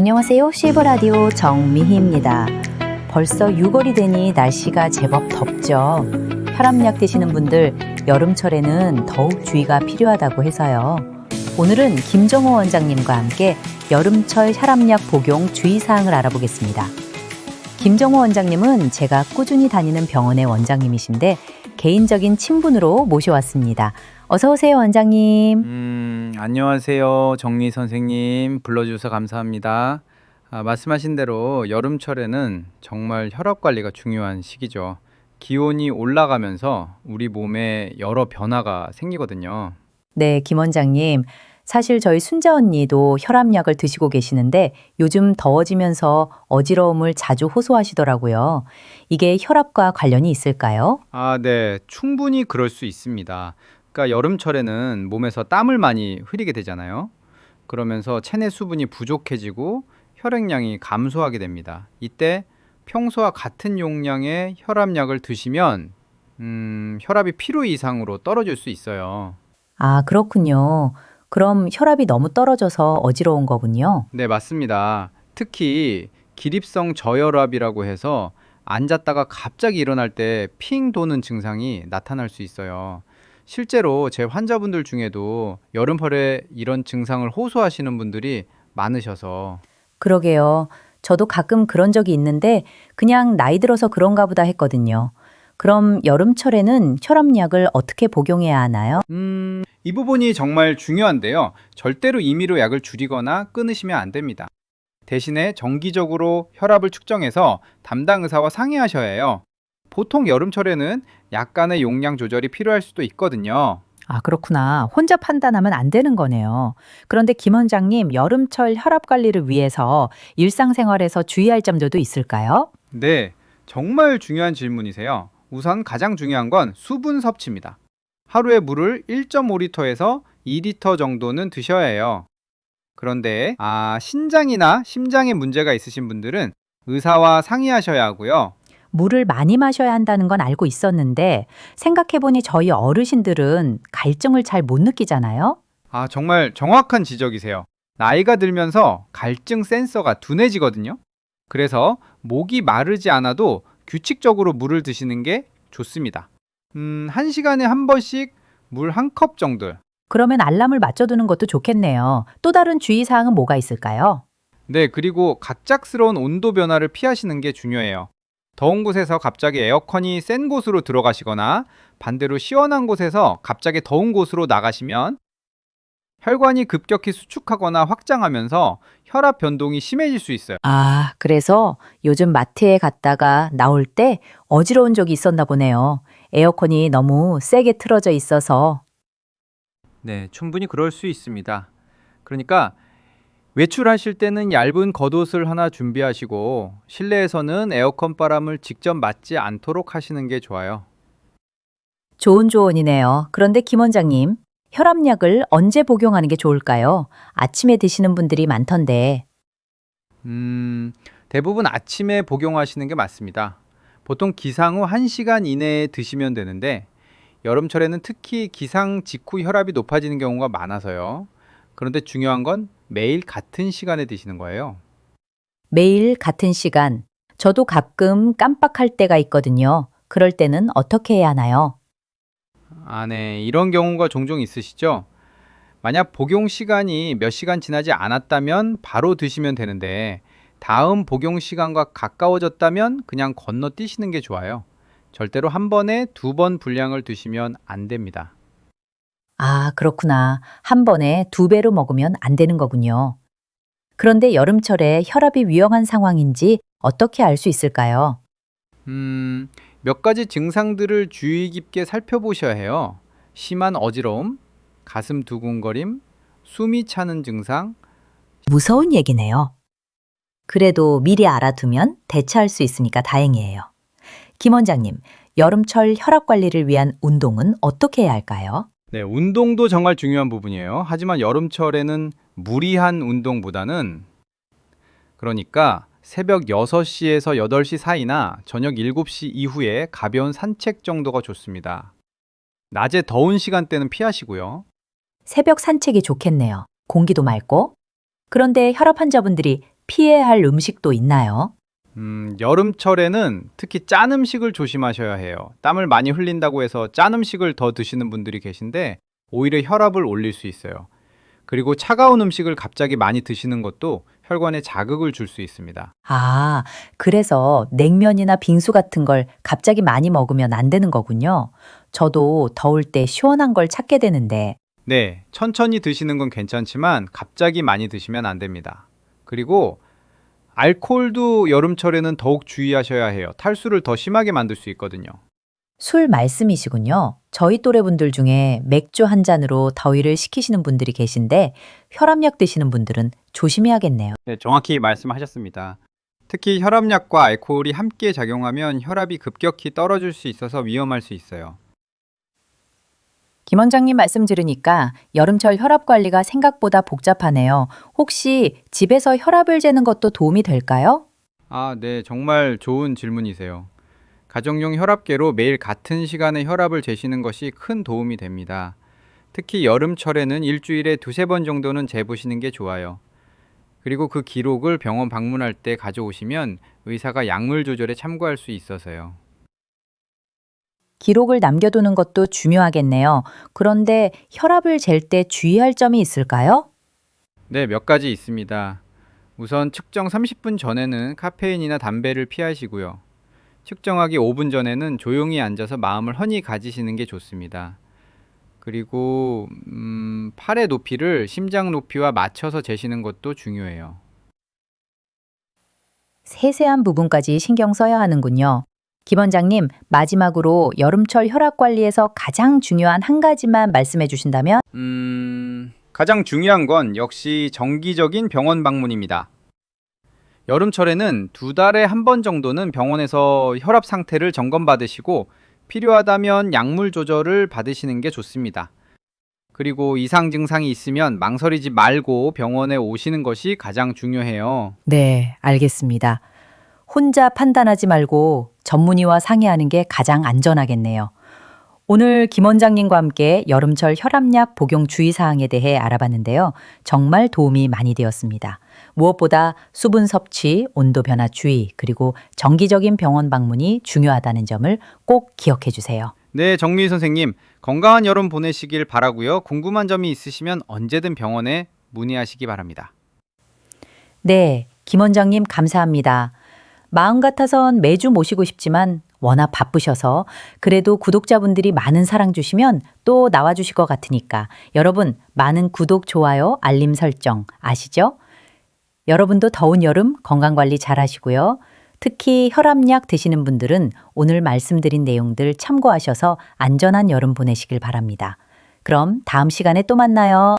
안녕하세요. 실버라디오 정미희입니다. 벌써 6월이 되니 날씨가 제법 덥죠. 혈압약 드시는 분들 여름철에는 더욱 주의가 필요하다고 해서요. 오늘은 김정호 원장님과 함께 여름철 혈압약 복용 주의사항을 알아보겠습니다. 김정호 원장님은 제가 꾸준히 다니는 병원의 원장님이신데 개인적인 친분으로 모셔왔습니다. 어서 오세요, 원장님. 안녕하세요. 정리 선생님. 불러주셔서 감사합니다. 말씀하신 대로 여름철에는 정말 혈압 관리가 중요한 시기죠. 기온이 올라가면서 우리 몸에 여러 변화가 생기거든요. 네, 김 원장님. 사실 저희 순자 언니도 혈압약을 드시고 계시는데 요즘 더워지면서 어지러움을 자주 호소하시더라고요. 이게 혈압과 관련이 있을까요? 네. 충분히 그럴 수 있습니다. 그러니까 여름철에는 몸에서 땀을 많이 흘리게 되잖아요. 그러면서 체내 수분이 부족해지고 혈액량이 감소하게 됩니다. 이때 평소와 같은 용량의 혈압약을 드시면 혈압이 필요 이상으로 떨어질 수 있어요. 아, 그렇군요. 그럼 혈압이 너무 떨어져서 어지러운 거군요. 네, 맞습니다. 특히 기립성 저혈압이라고 해서 앉았다가 갑자기 일어날 때 핑 도는 증상이 나타날 수 있어요. 실제로 제 환자분들 중에도 여름철에 이런 증상을 호소하시는 분들이 많으셔서 그러게요. 저도 가끔 그런 적이 있는데 그냥 나이 들어서 그런가 보다 했거든요. 그럼 여름철에는 혈압약을 어떻게 복용해야 하나요? 이 부분이 정말 중요한데요. 절대로 임의로 약을 줄이거나 끊으시면 안 됩니다. 대신에 정기적으로 혈압을 측정해서 담당 의사와 상의하셔야 해요. 보통 여름철에는 약간의 용량 조절이 필요할 수도 있거든요. 아, 그렇구나. 혼자 판단하면 안 되는 거네요. 그런데 김 원장님, 여름철 혈압 관리를 위해서 일상생활에서 주의할 점들도 있을까요? 네, 정말 중요한 질문이세요. 우선 가장 중요한 건 수분 섭취입니다. 하루에 물을 1.5리터에서 2리터 정도는 드셔야 해요. 그런데 신장이나 심장에 문제가 있으신 분들은 의사와 상의하셔야 하고요. 물을 많이 마셔야 한다는 건 알고 있었는데 생각해보니 저희 어르신들은 갈증을 잘 못 느끼잖아요. 정말 정확한 지적이세요. 나이가 들면서 갈증 센서가 둔해지거든요. 그래서 목이 마르지 않아도 규칙적으로 물을 드시는 게 좋습니다. 1시간에 한 번씩 물 한 컵 정도. 그러면 알람을 맞춰두는 것도 좋겠네요. 또 다른 주의사항은 뭐가 있을까요? 네, 그리고 갑작스러운 온도 변화를 피하시는 게 중요해요. 더운 곳에서 갑자기 에어컨이 센 곳으로 들어가시거나 반대로 시원한 곳에서 갑자기 더운 곳으로 나가시면 혈관이 급격히 수축하거나 확장하면서 혈압 변동이 심해질 수 있어요. 아, 그래서 요즘 마트에 갔다가 나올 때 어지러운 적이 있었나 보네요. 에어컨이 너무 세게 틀어져 있어서. 네, 충분히 그럴 수 있습니다. 그러니까 외출하실 때는 얇은 겉옷을 하나 준비하시고 실내에서는 에어컨 바람을 직접 맞지 않도록 하시는 게 좋아요. 좋은 조언이네요. 그런데 김 원장님, 혈압약을 언제 복용하는 게 좋을까요? 아침에 드시는 분들이 많던데. 대부분 아침에 복용하시는 게 맞습니다. 보통 기상 후 1시간 이내에 드시면 되는데 여름철에는 특히 기상 직후 혈압이 높아지는 경우가 많아서요. 그런데 중요한 건 매일 같은 시간에 드시는 거예요. 매일 같은 시간. 저도 가끔 깜빡할 때가 있거든요. 그럴 때는 어떻게 해야 하나요? 네. 이런 경우가 종종 있으시죠? 만약 복용 시간이 몇 시간 지나지 않았다면 바로 드시면 되는데 다음 복용 시간과 가까워졌다면 그냥 건너뛰시는 게 좋아요. 절대로 한 번에 2번 분량을 드시면 안 됩니다. 아, 그렇구나. 한 번에 2배로 먹으면 안 되는 거군요. 그런데 여름철에 혈압이 위험한 상황인지 어떻게 알 수 있을까요? 몇 가지 증상들을 주의 깊게 살펴보셔야 해요. 심한 어지러움, 가슴 두근거림, 숨이 차는 증상. 무서운 얘기네요. 그래도 미리 알아두면 대처할 수 있으니까 다행이에요. 김 원장님, 여름철 혈압 관리를 위한 운동은 어떻게 해야 할까요? 네, 운동도 정말 중요한 부분이에요. 하지만 여름철에는 무리한 운동보다는 그러니까 새벽 6시에서 8시 사이나 저녁 7시 이후에 가벼운 산책 정도가 좋습니다. 낮에 더운 시간대는 피하시고요. 새벽 산책이 좋겠네요. 공기도 맑고. 그런데 혈압 환자분들이 피해야 할 음식도 있나요? 여름철에는 특히 짠 음식을 조심하셔야 해요. 땀을 많이 흘린다고 해서 짠 음식을 더 드시는 분들이 계신데 오히려 혈압을 올릴 수 있어요. 그리고 차가운 음식을 갑자기 많이 드시는 것도 혈관에 자극을 줄 수 있습니다. 아, 그래서 냉면이나 빙수 같은 걸 갑자기 많이 먹으면 안 되는 거군요. 저도 더울 때 시원한 걸 찾게 되는데, 네, 천천히 드시는 건 괜찮지만 갑자기 많이 드시면 안 됩니다. 그리고 알코올도 여름철에는 더욱 주의하셔야 해요. 탈수를 더 심하게 만들 수 있거든요. 술 말씀이시군요. 저희 또래 분들 중에 맥주 한 잔으로 더위를 식히시는 분들이 계신데, 혈압약 드시는 분들은 조심해야겠네요. 네, 정확히 말씀하셨습니다. 특히 혈압약과 알코올이 함께 작용하면 혈압이 급격히 떨어질 수 있어서 위험할 수 있어요. 김 원장님 말씀 들으니까 여름철 혈압 관리가 생각보다 복잡하네요. 혹시 집에서 혈압을 재는 것도 도움이 될까요? 아, 네, 정말 좋은 질문이세요. 가정용 혈압계로 매일 같은 시간에 혈압을 재시는 것이 큰 도움이 됩니다. 특히 여름철에는 일주일에 두세 번 정도는 재보시는 게 좋아요. 그리고 그 기록을 병원 방문할 때 가져오시면 의사가 약물 조절에 참고할 수 있어서요. 기록을 남겨두는 것도 중요하겠네요. 그런데 혈압을 잴 때 주의할 점이 있을까요? 네, 몇 가지 있습니다. 우선 측정 30분 전에는 카페인이나 담배를 피하시고요. 측정하기 5분 전에는 조용히 앉아서 마음을 편히 가지시는 게 좋습니다. 그리고 팔의 높이를 심장 높이와 맞춰서 재시는 것도 중요해요. 세세한 부분까지 신경 써야 하는군요. 김 원장님, 마지막으로 여름철 혈압 관리에서 가장 중요한 한 가지만 말씀해 주신다면? 가장 중요한 건 역시 정기적인 병원 방문입니다. 여름철에는 두 달에 한 번 정도는 병원에서 혈압 상태를 점검받으시고 필요하다면 약물 조절을 받으시는 게 좋습니다. 그리고 이상 증상이 있으면 망설이지 말고 병원에 오시는 것이 가장 중요해요. 네, 알겠습니다. 혼자 판단하지 말고 전문의와 상의하는 게 가장 안전하겠네요. 오늘 김 원장님과 함께 여름철 혈압약 복용 주의사항에 대해 알아봤는데요. 정말 도움이 많이 되었습니다. 무엇보다 수분 섭취, 온도 변화 주의, 그리고 정기적인 병원 방문이 중요하다는 점을 꼭 기억해 주세요. 네, 정미 선생님, 건강한 여름 보내시길 바라고요. 궁금한 점이 있으시면 언제든 병원에 문의하시기 바랍니다. 네, 김 원장님 감사합니다. 마음 같아선 매주 모시고 싶지만 워낙 바쁘셔서 그래도 구독자분들이 많은 사랑 주시면 또 나와주실 것 같으니까 여러분 많은 구독, 좋아요, 알림 설정 아시죠? 여러분도 더운 여름 건강관리 잘 하시고요. 특히 혈압약 드시는 분들은 오늘 말씀드린 내용들 참고하셔서 안전한 여름 보내시길 바랍니다. 그럼 다음 시간에 또 만나요.